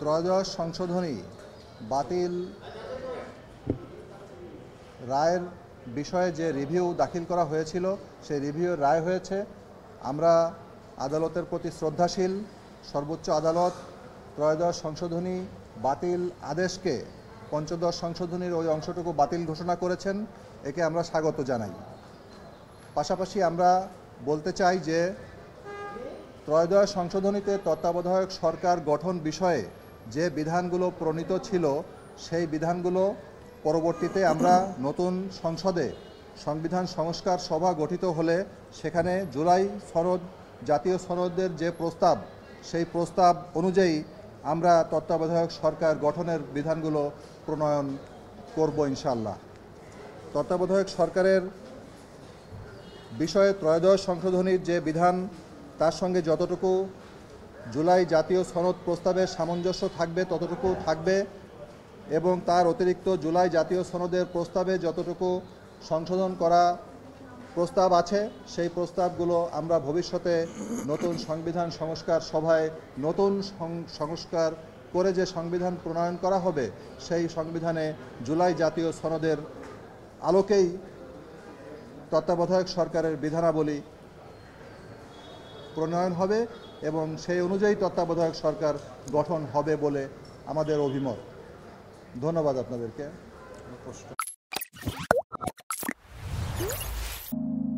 ত্রয়োদশ সংশোধনী বাতিল রায়ের বিষয়ে যে রিভিউ দাখিল করা হয়েছিল সেই রিভিউর রায় হয়েছে। আমরা আদালতের প্রতি শ্রদ্ধাশীল। সর্বোচ্চ আদালত ত্রয়োদশ সংশোধনী বাতিল আদেশকে পঞ্চদশ সংশোধনীর ওই অংশটুকু বাতিল ঘোষণা করেছেন। একে আমরা স্বাগত জানাই। পাশাপাশি আমরা বলতে চাই যে ত্রয়োদশ সংশোধনীতে তত্ত্বাবধায়ক সরকার গঠন বিষয়ে যে বিধানগুলো প্রণীত ছিল সেই বিধানগুলো পরবর্তীতে আমরা নতুন সংসদে সংবিধান সংস্কার সভা গঠিত হলে সেখানে জুলাই সনদ জাতীয় সনদের যে প্রস্তাব সেই প্রস্তাব অনুযায়ী আমরা তত্ত্বাবধায়ক সরকার গঠনের বিধানগুলো প্রণয়ন করব ইনশাআল্লাহ। তত্ত্বাবধায়ক সরকারের বিষয়ে ত্রয়োদশ সংশোধনীর যে বিধান তার সঙ্গে যতটুকু জুলাই জাতীয় সনদ প্রস্তাবের সামঞ্জস্য থাকবে ততটুকু থাকবে এবং তার অতিরিক্ত জুলাই জাতীয় সনদের প্রস্তাবে যতটুকু সংশোধন করা প্রস্তাব আছে সেই প্রস্তাবগুলো আমরা ভবিষ্যতে নতুন সংবিধান সংস্কার সভায় নতুন সংস্কার করে যে সংবিধান প্রণয়ন করা হবে সেই সংবিধানে জুলাই জাতীয় সনদের আলোকেই তত্ত্বাবধায়ক সরকারের বিধানাবলী প্রণয়ন হবে এবং সেই অনুযায়ী তত্ত্বাবধায়ক সরকার গঠন হবে বলে আমাদের অভিমত। ধন্যবাদ আপনাদেরকে।